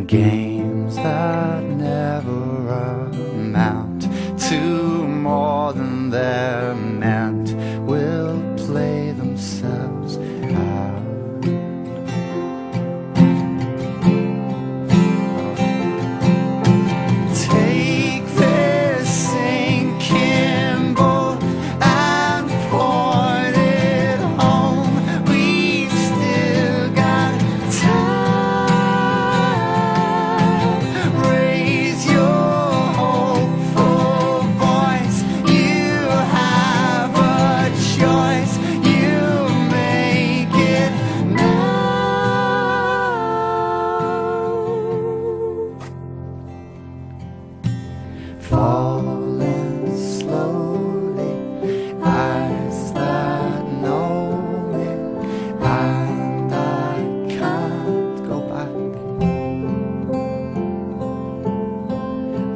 games that never amount to more than they're meant will play themselves out. Take this sinking boat and port it home. We've still got time. Raise your hopeful voice. You have a choice. You make it now. Falling slowly, eyes that know me, and I can't go back.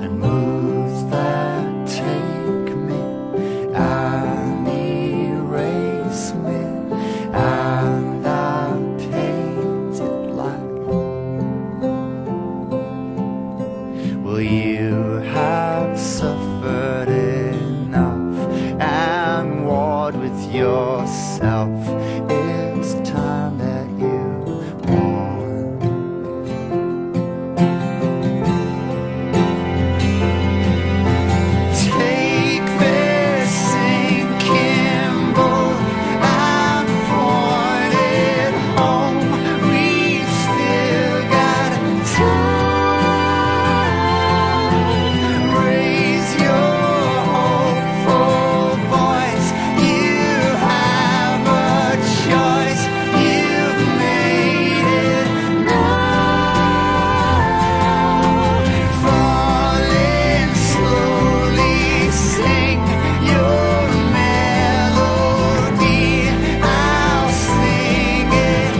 And moves that take me and erase me, and I'm painted black. Will you have suffered enough and warred with yourself? It's time that you mourn. Take this sinking boat and port it home. We've still got time. Raise your hopeful voice. You have a choice. You've made it now. Falling slowly, sing your melody. I'll sing it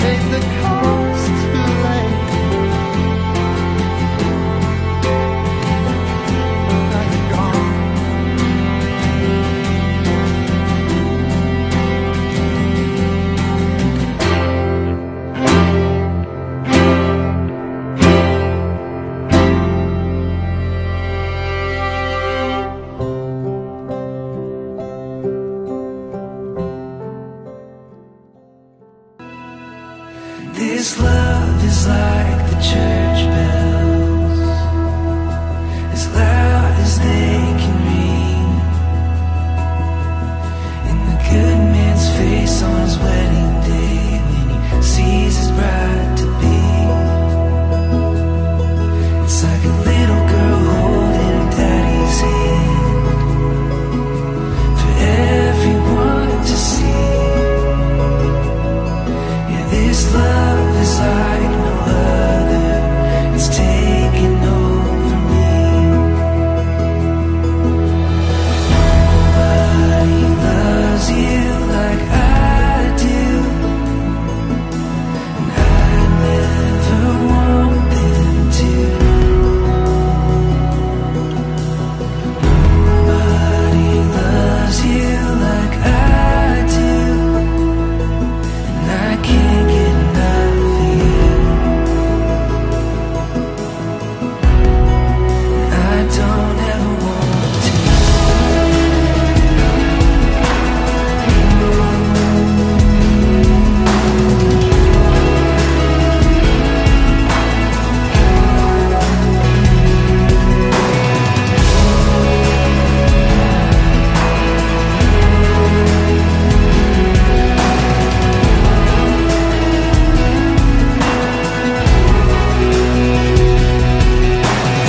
take the cost too late. Now you're gone. This love is like the church bells, as loud as they can ring, in the good man's face on his wedding day when he sees his bride to be. It's like a little girl holding her daddy's hand for everyone to see. Yeah, this love is like no other. It's taking over me. Nobody loves you like I do, and I never want them to. Nobody loves you like I do, and I can't get enough of you. I don't ever want to.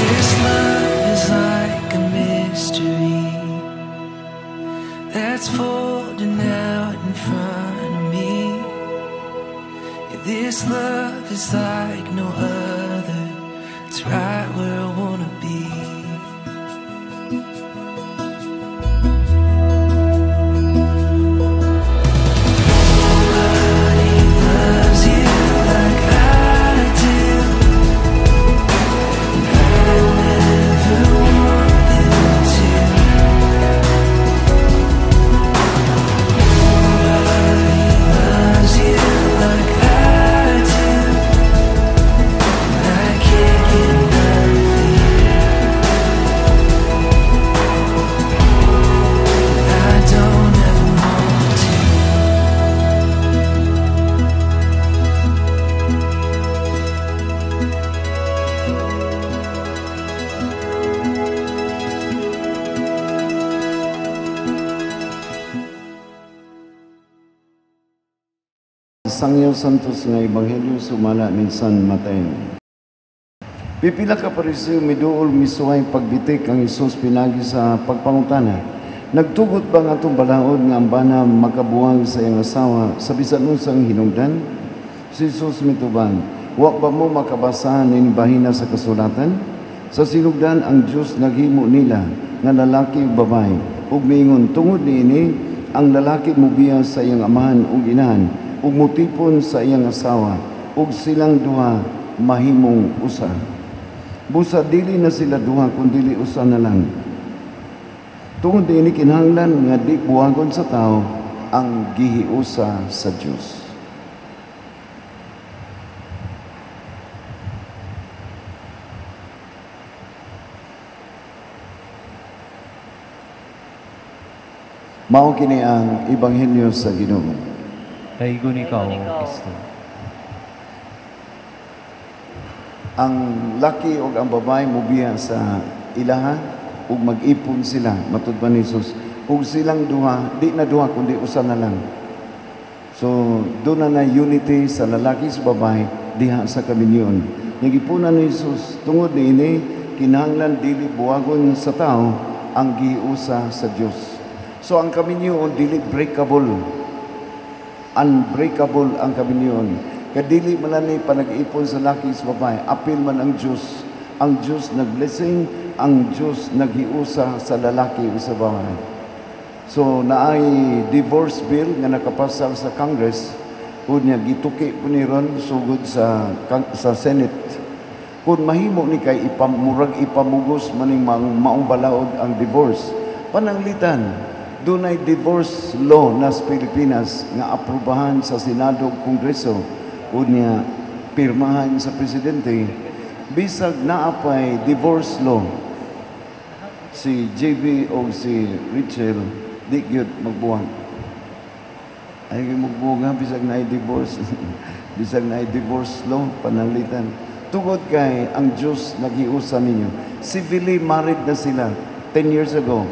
This love is like a mystery that's folding out in front of me. Yeah, this love is like no other. It's right where I wanna be. Sangyo Santos nga Ebanghelyo sumala ni San Mateo. Pipila ka pariseo miduol misuway pagbitik ang Hesus pinagi sa pagpangutana. Nagtugot ba nga itong balaod nga ang bana makabuwag sa iyang asawa sa bisan unsang hinungdan? Si Hesus mituban, wa ba mo makabasa ni bahina sa kasulatan? Sa sinugdan ang Diyos naghimo nila nga lalaki ug babae. Ug miingon tungod niini ang lalaki mubiya sa iyang amahan ug inahan ug mutipon sa iyang asawa ug silang duha mahimong usa. Busa dili na sila duha kundi usa na lang. Tungod niini kinahanglan nga di buwagon sa tao ang gihiusa sa Dios. Mao kini ang Ebanghelyo sa Ginoo. Daigon ikaw, Kristo. Ang laki o ang babae mubiya sa ilaha ug mag-ipon sila matud ba ni Jesus. Ug silang duha, di na duha kundi usa na lang. So doon na unity sa lalaki sa babae diha sa kaminyon. Nagipunan ni Jesus tungod niini kinahanglan dili buwagon sa tao ang giusa sa Dios. So ang kaminyon dili breakable. Unbreakable ang kaminyon. Kadili man ni panag-ipon sa laki sa babae, apil man ang Diyos. Ang Diyos nag-blessing, ang Diyos naghiusa sa lalaki o sa babae. So naay divorce bill nga nakapasal sa Congress, unya gituki po ni ron sugod sa Senate. Kung mahimo ni kay ipamugos maning maong balaod ang divorce, pananglitan dunay divorce law nas Pilipinas nga aprubahan sa Senado ug Kongreso unya pirmahan sa presidente bisag naapay divorce law si JB o si Richel di gyud magbuwag ay magbuwag bisag naay divorce bisag naay divorce law pananglitan tungod kay ang Dios naghiusa ninyo. Civilly married na sila 10 years ago.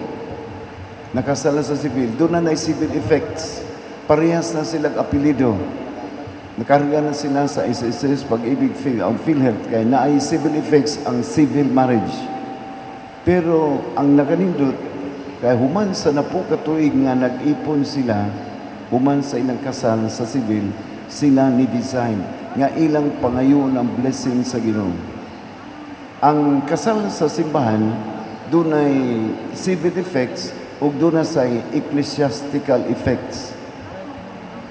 Nakasala sa civil, doon na civil effects. Parehas na silang apelido. Nakarga na sila sa SSS, Pag-ibig, ang PhilHealth, kaya naay civil effects ang civil marriage. Pero ang nakanindot, kaya human sa napo katuig nga nag-ipon sila, human sa ilang kasal sa civil, sila ni design nga ilang pangayon ang blessing sa Ginoo. Ang kasal sa simbahan, doon ay civil effects, ug doon na sa ecclesiastical effects.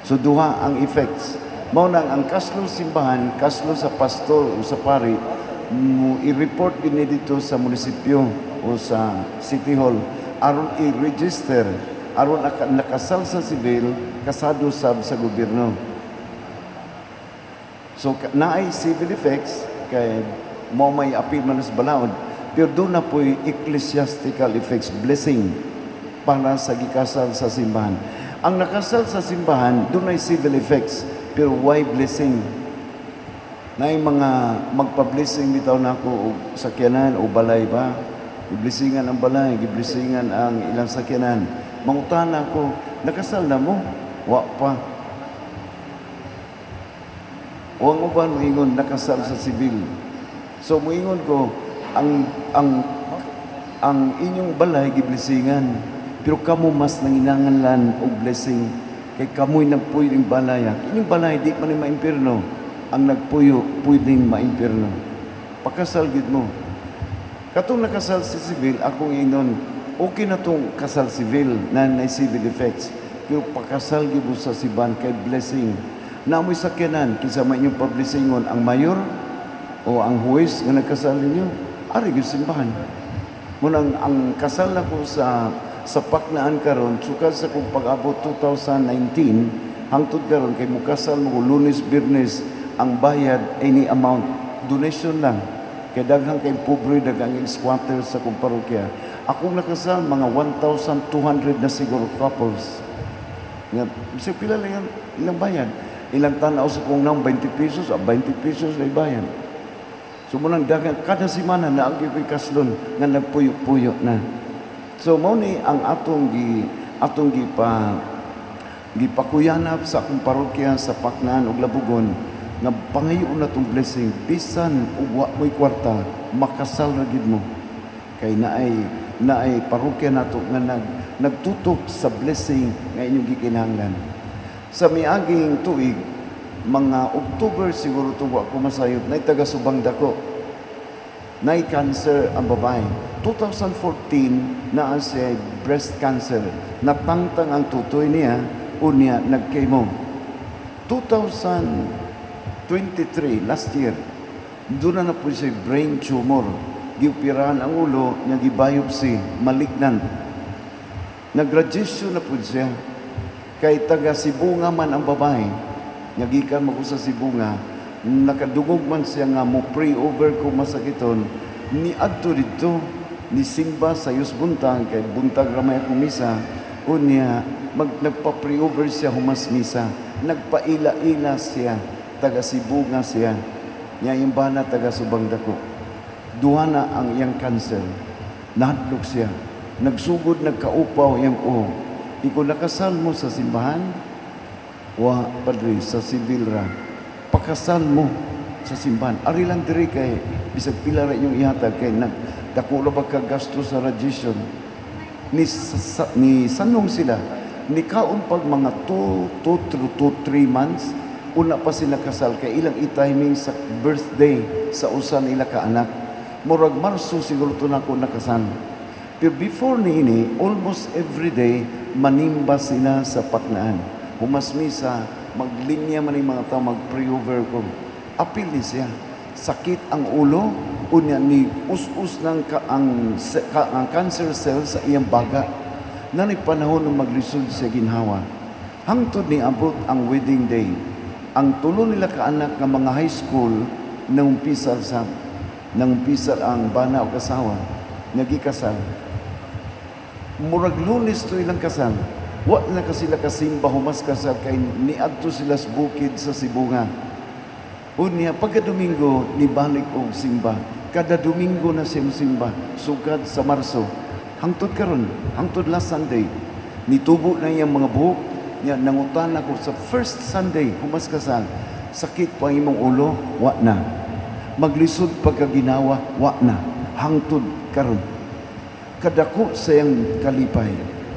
So duha ang effects. Mao nang ang kaslo simbahan, kaslo sa pastor o sa pari, i-report din dito sa munisipyo o sa city hall aron i-register aron nakasal sa sibil kasado sa gobyerno. So naay civil effects kay mao may apil man sa balaod, pero doon na po ecclesiastical effects, blessing para sa gikasal sa simbahan. Ang nakasal sa simbahan, doon ay civil effects, pero why blessing? Na mga magpa-blessing bitaw na ako o sakyanan o balay ba? Iblessingan ang balay, iblessingan ang ilang sakyanan. Mangutan ako, nakasal na mo? Wa pa. O ang uban, muingon, nakasal sa sibil. So muingon ko, ang inyong balay, giblessingan. Pero kamo mas nanginanganlan o blessing kay kamoy nagpuyo ng balaya. Inyong balay, di man yung maimpirno. Ang nagpuyo, pwedeng maimpirno. Pakasal gid mo. Katong nakasal si civil, akong inon, okay na tong kasal civil na civil effects. Pero pakasal gid mo sa siban kay blessing. Naamoy sakyanan, kinsa man inyong pablessingon ang mayor o ang huwes nga nagkasal ninyo, ari gid simbahan. Munang ang kasal nako sa Paknaan karon sukad sa kung pag-abot 2019 hangtod karon kay mukasal mo Lunes Biyernes ang bayad any amount donation lang kay daghang kay pobre daghang squatter sa kung parokya. Akong nakasal mga 1,200 na siguro couples nga bisag pila lang ilang bayad ilang tanaw sa kung nang 20 pesos 20 pesos na bayad. So munang daghang kada semana na ang kaslon nga nagpuyo-puyo na. So mao ni ang atong gipakuyanap sa akong parokya sa Paknaan ug Labugon nga pangayoon na tong blessing bisan ug wa mo'y kwarta makasal ra gid mo kay naay parokya nato nga nagtutok sa blessing nga inyong gikinahanglan. Sa miaging tuig mga October siguro to wa ko masayop nay taga Subang Dako nay cancer ang babae. 2014 naa siya breast cancer, natangtang ang tutoy niya unya nag-chemo. 2023 last year doon na po siya brain tumor, giupirahan ang ulo niya, gibiopsy, malignant. Nag-graduation na po siya kay taga Sibunga man ang babae, nagikan mo ko sa Sibunga, nakadungog man siya nga mo pray over kung masakiton ni adto dito ni simba sa Yus Buntag kay buntag ramay akong misa unya nagpa-pray over siya humas misa, nagpaila-ila siya, taga Sibunga siya niya yung bana taga Subang Dako. Duha na ang iyang cancer, nahadlok siya, nagsugod, nagkaupaw yung ikaw nakasal mo sa simbahan, wa padre sa civil ra, pakasal mo sa simbahan. Ari lang diri kay bisag pila ra inyong ihatag kay nagdakulo ba ka gasto sa radiation. Ni sanong sila ni kaon pag mga 2 to 3 months una pa sila kasal kay ilang i-timing sa birthday sa usa nila ka anak. Murag Marso siguro to na ko nakasal. Pero before niini, almost every day manimba sila sa Paknaan. Humas misa, maglinya man yung mga tao, mag-pray over ko. Apil ni siya. Sakit ang ulo, unya ni us-us ng ang cancer cells sa iyang baga. Na panahon ng maglisod sa ginhawa. Hangtod ni abot ang wedding day. Ang tulo nila kaanak ng mga high school nang umpisal ang bana o kasawa, nagikasal. Murag Lunes to ilang kasal. Wa na ka sila kasimba humas kasal kay niadto sila sa bukid sa Sibunga. Unya pagka Domingo ni balik og simba. Kada Domingo na siya simba sugad sa Marso. Hangtod karon, hangtod last Sunday, nitubo na iyang mga buhok. Niya nangutan ako sa first Sunday humas kasal. Sakit pa imong ulo, wa na. Maglisod pagkaginawa, wa na. Hangtod karon. Kadako sa iyang kalipay,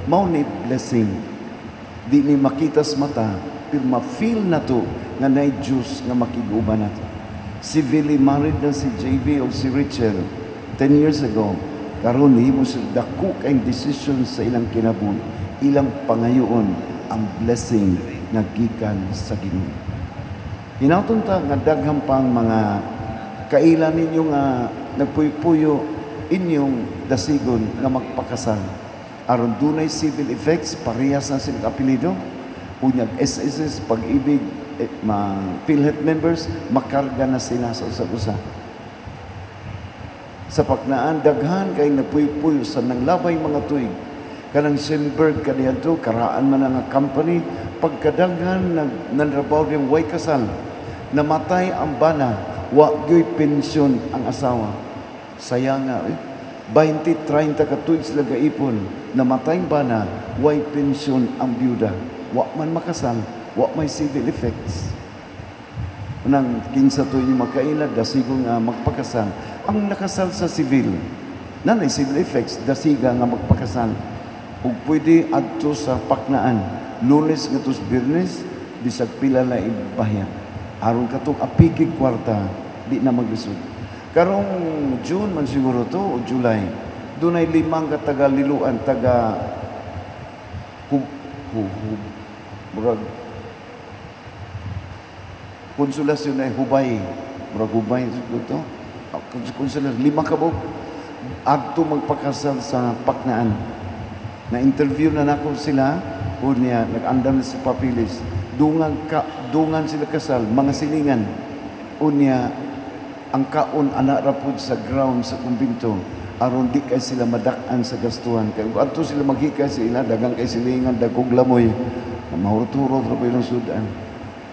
mao ni blessing. Di ni makitas mata, pero ma-feel na to nga na'y Diyos nga makiguban nato. Si Billy married na si JV o si Rachel 10 years ago. Karon himo sila dako kayong decision sa ilang kinabuhi, ilang pangayoon ang blessing nga gikan sa Ginoo. Hinaton ta nga daghang pang mga kailan ninyo nga nagpuyo-puyo inyong dasigon nga magpakasal. Aron dunay civil effects, parehas na silang apelido. Unyag SSS, Pag-ibig, PhilHealth members, makarga na sila sa usa-usa. Sa Paknaan, daghan kay nagpuyo-puyo sa nanglabay mga tuig. Kanang Sinberg kaniadto, karaan man nga company, pagkadaghan nanrabaw yung way kasal, namatay ang bana, wa gyoy pensyon ang asawa. Sayang nga, 20-30 ka tuig sila gaipon, namatay ang bana, way pensyon ang byuda. Wa man makasal, wa may civil effects. Nang 15 tuig yung magkaila, dasigo nga magpakasal. Ang nakasal sa civil, nanay civil effects, dasiga nga magpakasal. Ug pwede adto sa Paknaan, Lunes ngatos Biyernes, bisag pila na ibayan. Aron katong apikig kwarta, di na maglisod. Karong June man siguro to o July, dunay 5 ka taga Liluan, taga murag konsolasyon ay Hubay, murag Hubay to. Konsolasyon 5 ka buok adto magpakasal sa Paknaan. Na-interview na nako sila, unya nag-andam na sa papilis. Dungan sila kasal, mga silingan. Unya, ang kaon anak rapod sa ground sa kumbinto, aron di kay sila madak-an sa gastuhan. Kaya ato sila maghika sila, dagang kay silingan, dagkog lamoy, mahurot-hurot ra pa sudan.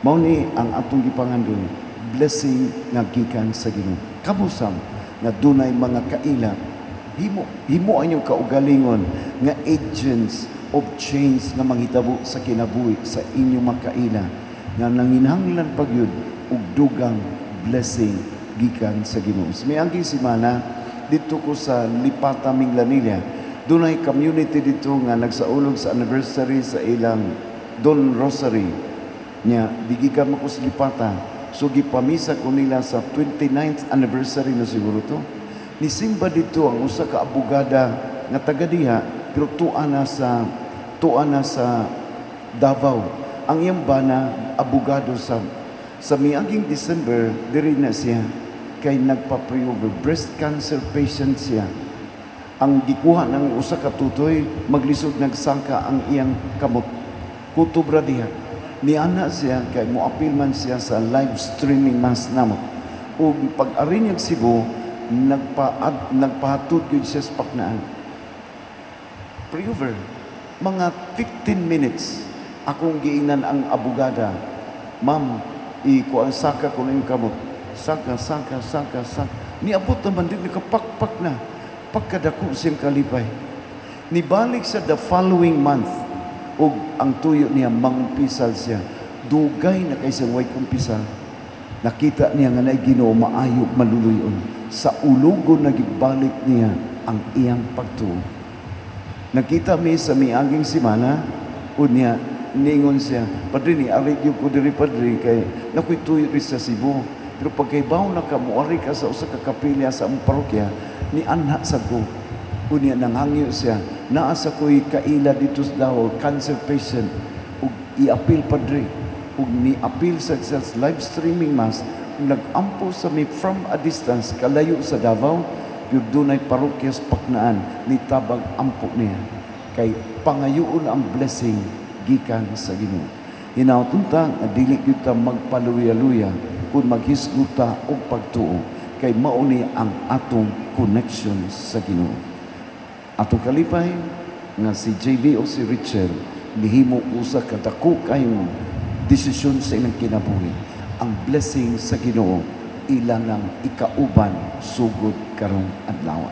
Mao ni ang atong gipangandoy, blessing nga gikan sa Ginoo. Kabusam na dunay mga kaila, himo ang inyong kaugalingon nga agents of change nga manghitabo sa kinabuhi sa inyong makaila nga nanginhanglan pagyud ug dugang blessing gikan sa Ginoo. May angking simana dito ko sa Lipata Minglanilla. Dunay community dito nga nagsaulog sa anniversary sa ilang Don Rosary nya digikan mo ko sa Lipata. So gipamisa ko nila sa 29th anniversary na siguro to. Nisimba dito ang usa ka abogada nga taga diha pero tuwa na sa Davao. Ang iyang bana abogado sa miaging December diri na siya kay nagpa-pre-over breast cancer patient siya. Ang gikuha ng usa ka tutoy maglisod nagsangka ang iyang kamot. Kutubra diha. Niana siya kay moapil man siya sa live streaming mass namo. Ug pag-ari niya Cebu nagpahatod gyud siya sa paknaan. Pre-over mga 15 minutes akong giingnan ang abogada. Ma'am, ikuan saka ko na yung kamot. Saka. Niabot naman din, nakapakpak na. Pagkadako siyang kalipay. Nibalik sa the following month, ug ang tuyo niya, mangumpisal siya. Dugay na kay siyang way kumpisal. Nakita niya nga na Ginoo maayo maluluyon. Sa ulugon nagibalik niya ang iyang pagtuo. Nakita mi sa miaging simana, unya, ningon siya, Padre ni, ari ko diri Padre, kay nakoy tuyo rin sa Cebu. Pero pagkaibaw na ka, muari ka sa usa ka kapilya sa among parokya, ni anha sa ko. Unya nanghangyo siya, naa sa ko'y kaila dito sa Davao, cancer patient, ug i-appeal Padre, ug ni-appeal sa live streaming mass, nag-ampo sa mi from a distance, kalayo sa Davao, yung dunay parokya sa Paknaan, nitabag ampo niya. Kay pangayoon ang blessing gikan sa Ginoo. Hinautuntang dili kita magpaluya-luya kung maghisguta og pagtuo kay mauni ang atong connection sa Ginoo. Atong kalipay nga si JB o si Richard nihimo usa ka dako kayong desisyon sa ilang kinabuhi. Ang blessing sa Ginoo ilang ang ikauban sugod karong adlaw.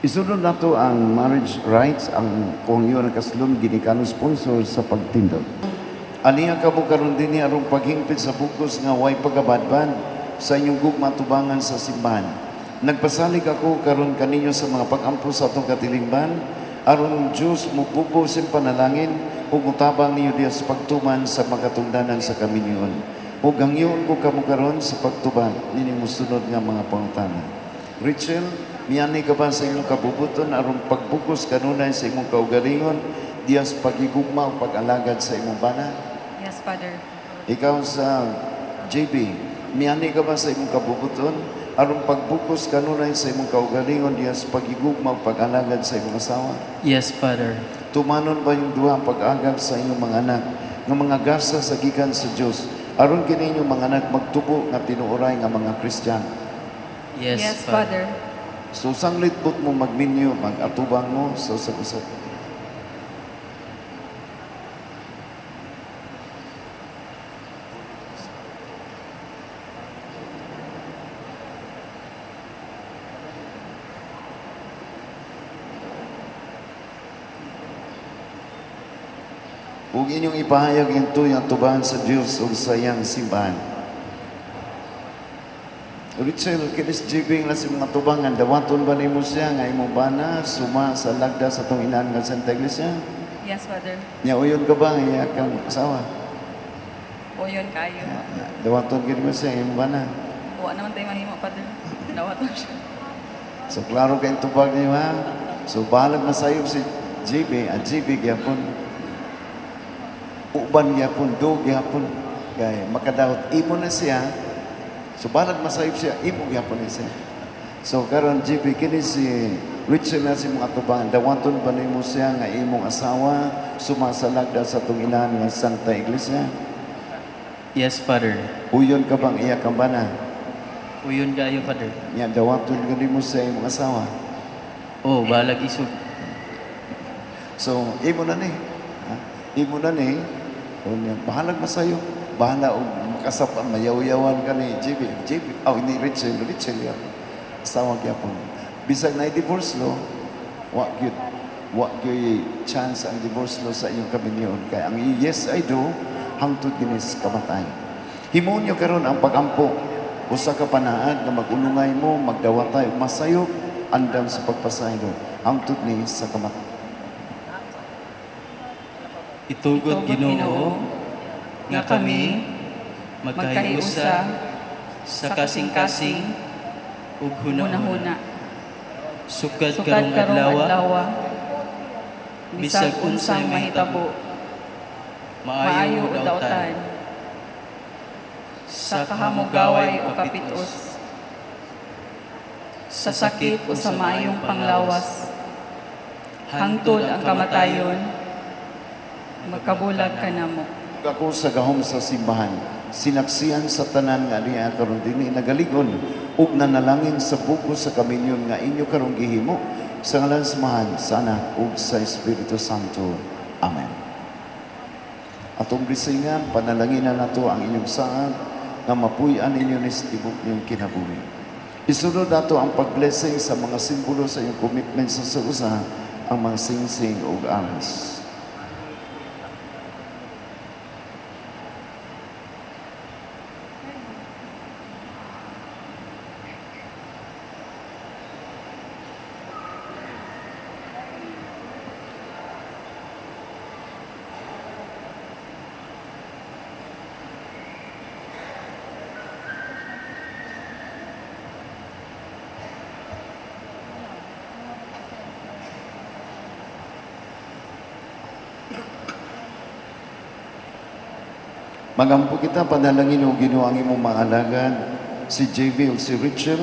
Isunod nato ang marriage rights, ang kongyo ng kaslum ginikano sponsor sa pagtindog. Aniya ka mo karon dinhi aron paghingpit sa bukos nga way pagabadban sa inyong gugma tubangan sa simbahan. Nagpasalig ako karon kaninyo sa mga pag-ampo sa atong katilingban aron Dios mupupo sa panalangin ug mutabang niyo diya sa pagtuman sa makatungdanan sa kaminyon. Ug hangyon ko kamo karon sa pagtubang nini mosunod nga mga pangutana. Rachel, miyani ka ba sa imong kabubuton aron pagbukos kanunay sa imong kaugalingon diya sa pagigugma ug pag-alagad sa imong bana? Yes, Father. Ikaw sa JB, miyani ka ba sa imong kabubuton aron pagbukos kanunay sa imong kaugalingon diya sa pagigugma ug pag-alagad sa imong asawa? Yes, Father. Tumanon ba yung duha pag-agag sa inyong mga anak nga mga gasa sa gikan sa Dios aron kini inyong mga anak magtubo nga tinuoray nga mga Kristiyano? Yes, Father. So sanglit put mo magminyo, mag-atubang mo sa usap-usap. Huwag inyong ipahayag ito yung tubahan sa Diyos o sa iyang simbahan. Rachel, kinis jibing na si mga tubangan, dawaton ba ni mo siya nga imong bana, suma sa lagda sa itong inan nga Santa Iglesia? Yes, Father. Nya uyon ka ba nga iya kang asawa? O yun kayo. Dawaton gid mo siya imong bana. Huwag naman tayo mahimo, Father. Nawato siya. So klaro kayong tubag niyo ha. So balag masayop si JB, at JB gyapon. Uban gyapon, do gyapon. Kay makadawat imo na siya. So balag masayop siya, imo gyapon na siya. So karon JB kini si Richard na si mga tubangan, dawaton ba nimo siya nga imong asawa sumasalagda sa tunginan nga Santa Iglesia? Yes, Father. Uyon ka bang iya kang bana? Uyon kayo, Father. Nya dawaton ka nimo sa imong asawa. Oh, balag isog. So imo na ni. Ha? Imo na ni. Unya bahalag masayo. Bahala og makasapan mayaw-yawan ka ni JB, ni Richard ya. Asawa gyapon. Bisag na divorce law, wa gyud. wa gyud chance ang divorce law sa inyong kaminyon. Kaya ang yes I do, hangtod ginis kamatay. Himonyo karon ang pagampo. Usa ka panaan nga magulungay mo, magdawatay, masayop, andam sa pagpasaylo. Hangtod ni sa kamatay. Itugod Ginoo nga kami magkahiusa sa kasing-kasing ug hunahuna. Huna-huna. Sukad Sukad karong karong adlaw, adlaw. bisag Bisag unsang unsang mahitabo. maayo Maayo o o dautan, sa kahamugaway o kapitos, sa sakit o sa maayong panglawas, hangtod ang kamatayon, magkabulag ka namo. Ako sa gahom sa simbahan, sinaksihan sa tanan nga niya karon dinhi nagaligon ug nanalangin sa buko sa kaminyon nga inyo karong gihimo sa ngalan sa Mahal, sa Anak ug sa Espiritu Santo. Amen. Atong bisingan, panalangin na nato ang inyong saad nga mapuy-an ninyo ni tibok niyong kinabuhi. Isunod nato ang pag-blessing sa mga simbolo sa iyong commitment sa usa, ang mga singsing ug aras. Magampo kita, panalangin o Ginoo ang imong mga alagad, si JV o si Richard,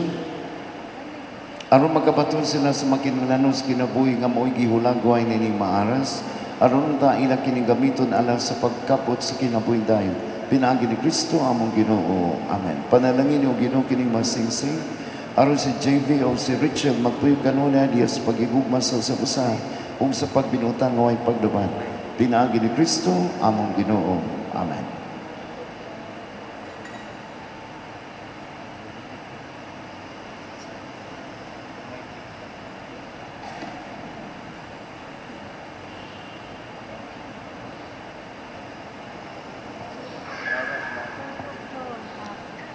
aron magkapaton sila sa makinulanos kinabuhi nga mo'y gihulagway nining maaras, aron ta ilang kining gamiton alang sa pagkapot sa kinabuhi dayon. Pinaagi ni Kristo among Ginoo. Amen. Panalangin o Ginoo kining masingsing, aron si JV o si Richard magpuyo kanuna diya sa pagigugma sa usa ug sa pagbinutan nga way pagduman. Pinaagi ni Kristo among Ginoo. Amen.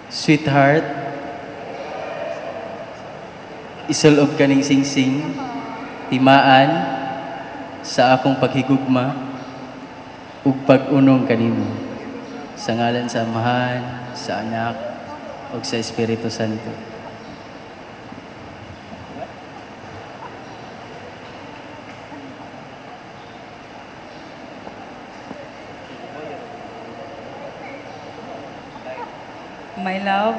Sweetheart, isulob kaning singsing, timaan sa akong paghigugma ug pag-unong kanimo. Sa ngalan sa Amahan, sa Anak, ug sa Espiritu Santo. My love,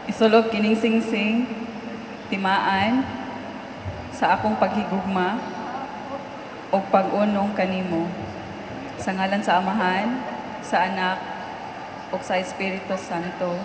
isulog kining singsing, timaan, sa akong paghigugma, o pag-unong kanimo. Sa ngalan sa Amahan, sa Anak, o sa Espiritu Santo.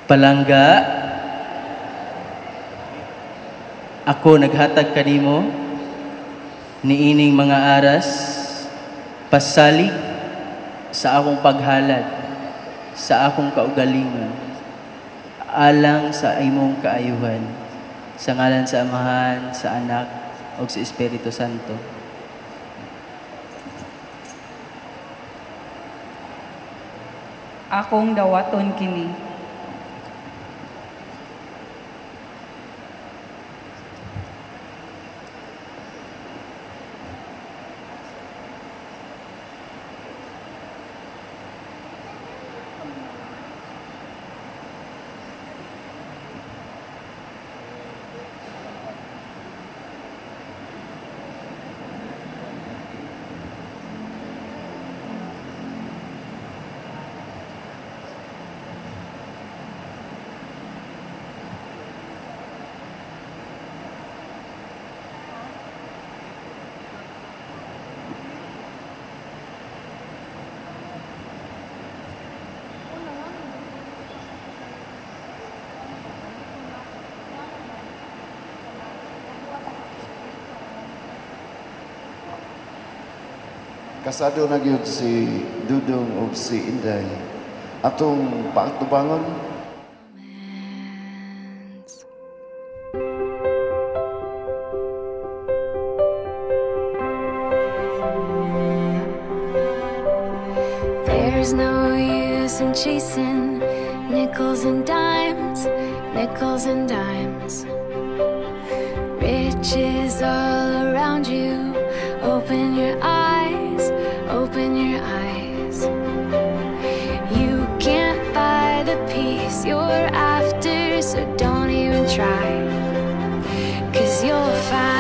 Palangga, ako naghatag kanimo niining mga aras pasalig sa akong paghalad sa akong kaugalingon alang sa imong kaayuhan sa ngalan sa Amahan, sa Anak ug sa Espiritu Santo. Akong dawaton kini. Kasado na gyud si Dudong o si Inday. Atong paatubangon. There's no use in chasing nickels and dimes, nickels and dimes. Riches all around you. Open your eyes, open your eyes. You can't buy the peace you're after, so don't even try. 'Cause you'll find